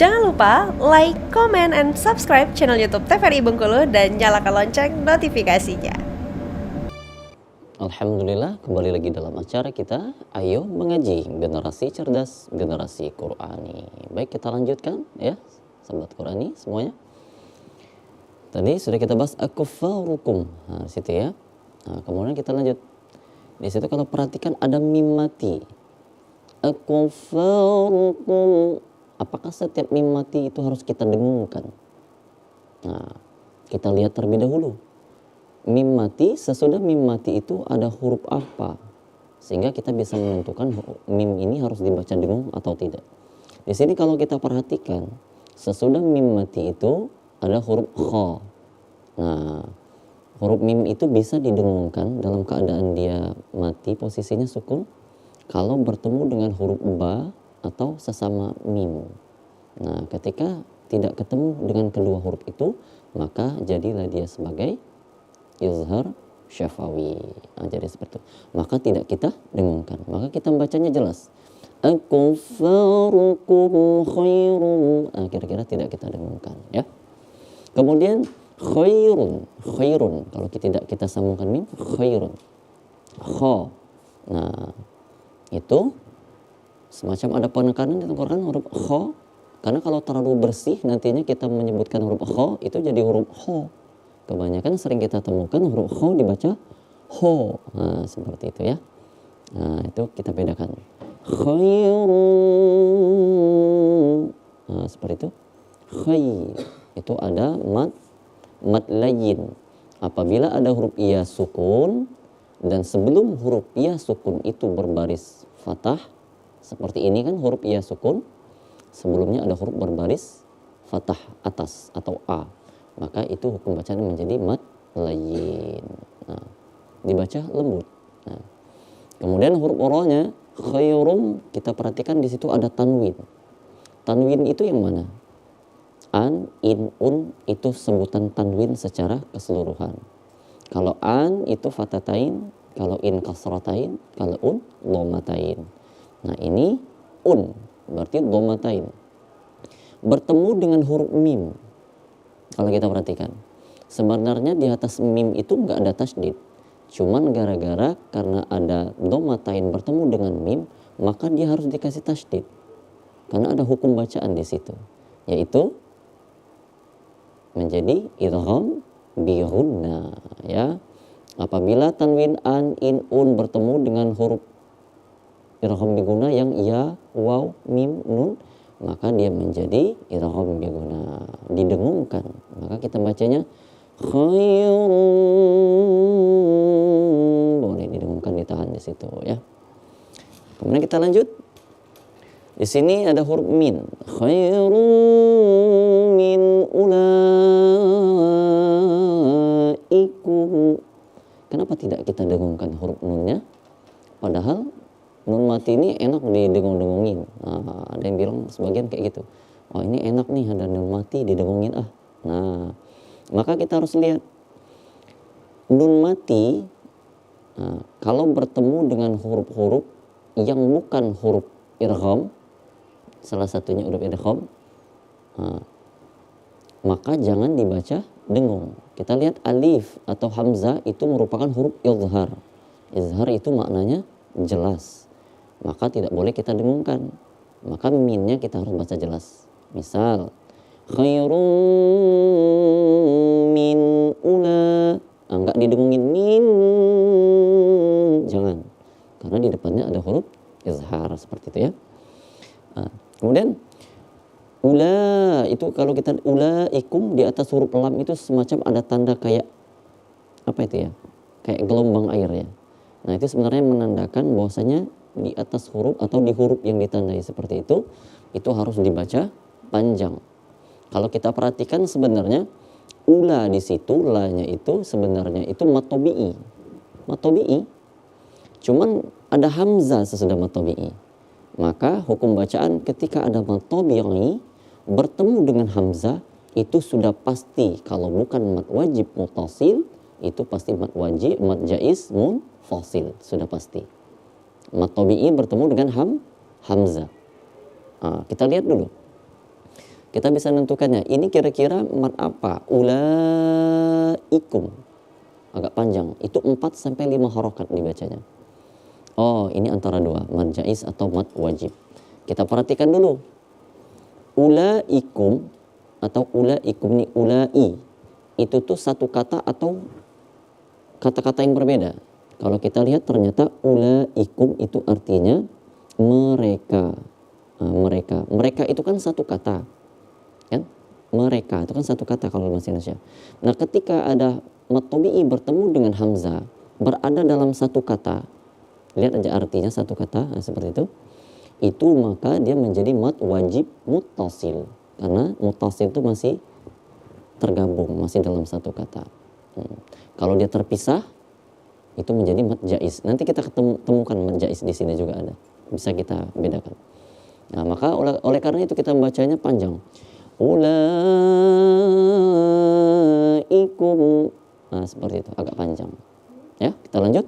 Jangan lupa like, comment, and subscribe channel YouTube TVRI Bengkulu dan nyalakan lonceng notifikasinya. Alhamdulillah, kembali lagi dalam acara kita Ayo Mengaji, Generasi Cerdas, Generasi Qurani. Baik, kita lanjutkan ya, sahabat Qurani semuanya. Tadi sudah kita bahas akufarukum, nah di situ ya. Nah, kemudian kita lanjut. Di situ kalau perhatikan ada mim mati. Akufarukum. Apakah setiap mim mati itu harus kita dengungkan? Nah, kita lihat terlebih dahulu. Mim mati, sesudah mim mati itu ada huruf apa? Sehingga kita bisa menentukan mim ini harus dibaca dengung atau tidak. Di sini kalau kita perhatikan, sesudah mim mati itu ada huruf kha. Nah, huruf mim itu bisa didengungkan dalam keadaan dia mati, posisinya sukun, kalau bertemu dengan huruf ba atau sesama mim. Nah, ketika tidak ketemu dengan kedua huruf itu, maka jadilah dia sebagai izhar syafawi. Nah, jadi seperti itu. Maka tidak kita dengungkan. Maka kita membacanya jelas. Akufarukum khairun. Nah, kira-kira tidak kita dengungkan ya. Kemudian khairun. Khairun. Kalau tidak kita sambungkan mim, khairun. Kha. Nah, itu semacam ada penekanan di Al-Quran huruf kha. Karena kalau terlalu bersih nantinya kita menyebutkan huruf kha itu jadi huruf kha. Kebanyakan sering kita temukan huruf kha dibaca ho. Nah, seperti itu ya. Nah, itu kita bedakan. Khairun. Nah, seperti itu. Khair. Itu ada mad layin. Apabila ada huruf iya sukun dan sebelum huruf iya sukun itu berbaris fathah, seperti ini kan huruf iya sukun, sebelumnya ada huruf berbaris fathah atas atau a, maka itu hukum bacaan menjadi mad layin. Nah, dibaca lembut. Nah, kemudian huruf oralnya khairum, kita perhatikan di situ ada tanwin. Tanwin itu yang mana? An, in, un itu sebutan tanwin secara keseluruhan. Kalau an itu fatatain, kalau in kasratain, kalau un dhammatain. Nah, ini un berarti dhammatain. Bertemu dengan huruf mim. Kalau kita perhatikan, sebenarnya di atas mim itu nggak ada tasydid. Cuman gara-gara karena ada dhammatain bertemu dengan mim, maka dia harus dikasih tasydid. Karena ada hukum bacaan di situ, yaitu menjadi idgham bi ghunna ya. Apabila tanwin an, in, un bertemu dengan huruf idgham bi ghunna yang ya, waw, mim, nun, maka dia menjadi idgham bi ghunna, didengungkan. Maka kita bacanya khairun, boleh didengungkan, ditahan di situ ya. Kemudian kita lanjut. Di sini ada huruf min. Khairun min ulaikum. Kenapa tidak kita dengungkan huruf nunnya? Padahal nun mati ini enak didengung-dengungin. Nah, ada yang bilang sebagian kayak gitu. Oh, ini enak nih ada nun mati didengungin ah. Nah, maka kita harus lihat nun mati. Nah, kalau bertemu dengan huruf-huruf yang bukan huruf idgham, salah satunya huruf idgham, nah, maka jangan dibaca dengung. Kita lihat alif atau hamzah itu merupakan huruf izhar. Izhar itu maknanya jelas, maka tidak boleh kita dengungkan. Maka minnya kita harus baca jelas. Misal khairun min ula, enggak didengungin min, jangan, karena di depannya ada huruf izhar seperti itu ya. Nah, kemudian ula itu kalau kita ulaikum di atas huruf lam itu semacam ada tanda kayak apa itu ya? Kayak gelombang air ya. Nah, itu sebenarnya menandakan bahwasanya di atas huruf atau di huruf yang ditandai seperti itu harus dibaca panjang. Kalau kita perhatikan sebenarnya ula di situ, lanya itu sebenarnya itu mad tabi'i. Mad tabi'i. Cuman ada hamzah sesudah mad tabi'i. Maka hukum bacaan ketika ada mad tabi'i bertemu dengan hamzah itu sudah pasti, kalau bukan mad wajib muttasil itu pasti mad wajib, mad jaiz munfasil, sudah pasti. Mad tabi'i bertemu dengan hamzah. Nah, kita lihat dulu. kita bisa menentukannya. Ini kira-kira mat apa? Ulaikum. Agak panjang. Itu 4 sampai 5 harokat dibacanya. Oh, ini antara dua, mad jaiz atau mad wajib. Kita perhatikan dulu. Ulaikum atau ulaikum ni ulai. Itu tuh satu kata atau kata-kata yang berbeda. Kalau kita lihat ternyata ulaikum itu artinya mereka. Nah, mereka. Mereka itu kan satu kata. Kan? Mereka itu kan satu kata kalau bahasa Indonesia. Nah, ketika ada mad tabi'i bertemu dengan hamzah, berada dalam satu kata. Lihat aja artinya satu kata, nah, seperti itu. Itu maka dia menjadi mad wajib muttasil. Karena muttasil itu masih tergabung, masih dalam satu kata. Kalau dia terpisah, itu menjadi mad jaiz. Nanti kita temukan mad jaiz di sini juga ada. Bisa kita bedakan. Nah, maka oleh karena itu kita membacanya panjang. Ulaikum. Nah, seperti itu, agak panjang. Ya, kita lanjut.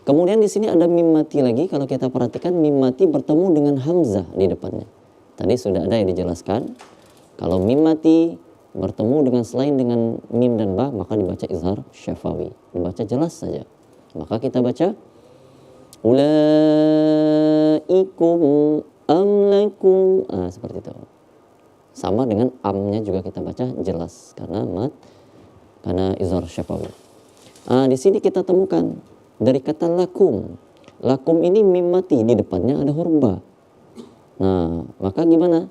Kemudian di sini ada mim mati lagi. Kalau kita perhatikan mim mati bertemu dengan hamzah di depannya. Tadi sudah ada yang dijelaskan. Kalau mim mati bertemu dengan selain dengan mim dan ba, maka dibaca izhar syafawi. Dibaca jelas saja. Maka kita baca ulaikum amlakum. Nah, seperti itu. Sama dengan amnya juga kita baca jelas karena izhar syafawi. Nah, di sini kita temukan dari kata lakum. Lakum ini mim mati, di depannya ada huruf ba. Nah, maka gimana?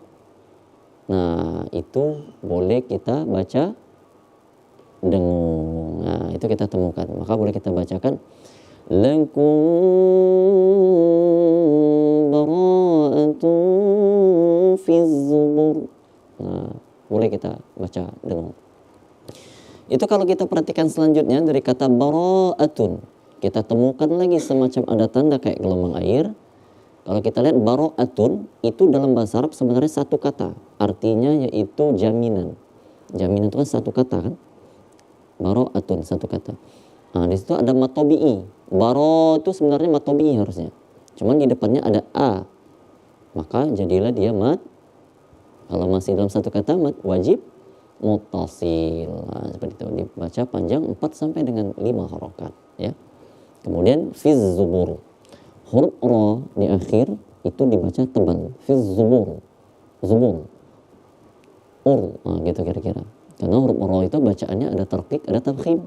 Nah, itu boleh kita baca dengung. Nah, itu kita temukan. Maka boleh kita bacakan lakum bara'atun fi zubur. Nah, boleh kita baca dengung. Itu kalau kita perhatikan selanjutnya dari kata bara'atun. Kita temukan lagi semacam ada tanda kayak gelombang air. Kalau kita lihat bara'atun itu dalam bahasa Arab sebenarnya satu kata. Artinya yaitu jaminan. Jaminan itu kan satu kata kan. Bara'atun satu kata. Nah, di situ ada mad tabi'i. Bara itu sebenarnya mad tabi'i harusnya. Cuman di depannya ada a. Maka jadilah dia mad. Kalau masih dalam satu kata mad wajib muttasil. Nah, seperti itu dibaca panjang 4 sampai dengan 5 harokat ya. Kemudian fiz zubur. Huruf ra di akhir itu dibaca tebal. Fiz zubur. Zubur. Nah, gitu kira-kira. Karena huruf ra itu bacaannya ada tarqiq, ada tafkhim.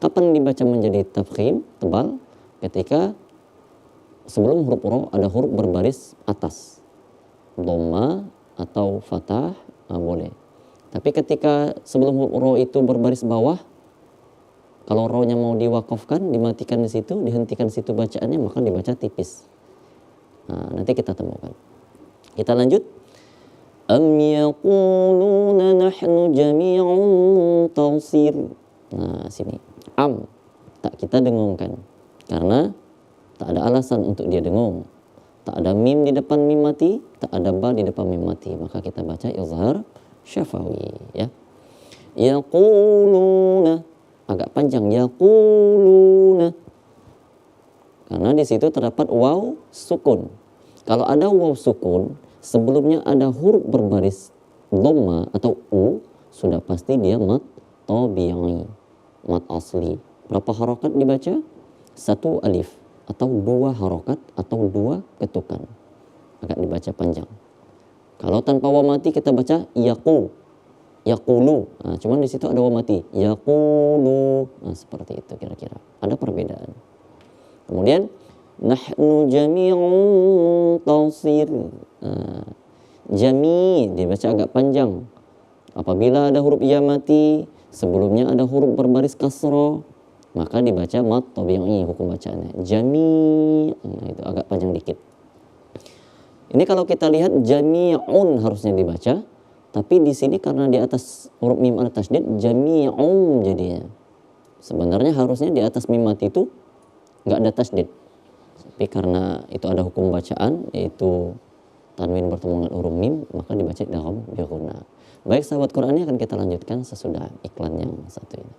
Kapan dibaca menjadi tafkhim, tebal? Ketika sebelum huruf ra ada huruf berbaris atas. Dhamma atau fathah, boleh. Tapi ketika sebelum huruf ra itu berbaris bawah, kalau ra-nya mau diwakafkan, dimatikan di situ, dihentikan di situ bacaannya, maka dibaca tipis. Nah, nanti kita temukan. Kita lanjut. Am yaquluna nahnu jami'un tansir. Nah, sini. Am. Tak kita dengungkan. Karena tak ada alasan untuk dia dengung. Tak ada mim di depan mim mati, tak ada ba di depan mim mati. Maka kita baca izhar syafawi. Ya. Yaquluna. Agak panjang yaquluna karena di situ terdapat waw sukun. Kalau ada waw sukun sebelumnya ada huruf berbaris dhamma atau u, sudah pasti dia mad tabi'i, mad asli. Berapa harokat dibaca? 1 alif atau 2 harokat atau 2 ketukan. Agak dibaca panjang. Kalau tanpa waw mati kita baca yaqulu. Nah, cuman di situ ada waw mati. Yaqulu. Nah, seperti itu kira-kira. Ada perbedaan. Kemudian nahnu jami'un tansir. Nah, jami' dibaca agak panjang. Apabila ada huruf ya mati, sebelumnya ada huruf berbaris kasrah, maka dibaca mad tabi'i hukum bacaannya. Jami'. Nah, itu agak panjang dikit. Ini kalau kita lihat jami'un harusnya dibaca. Tapi di sini karena di atas huruf mim ada tasydid, jami'um jadinya. Sebenarnya harusnya di atas mim mati itu nggak ada tasydid. Tapi karena itu ada hukum bacaan, yaitu tanwin bertemu dengan huruf mim, maka dibaca dalam bi ghunnah. Baik sahabat Qur'an, akan kita lanjutkan sesudah iklan yang satu ini.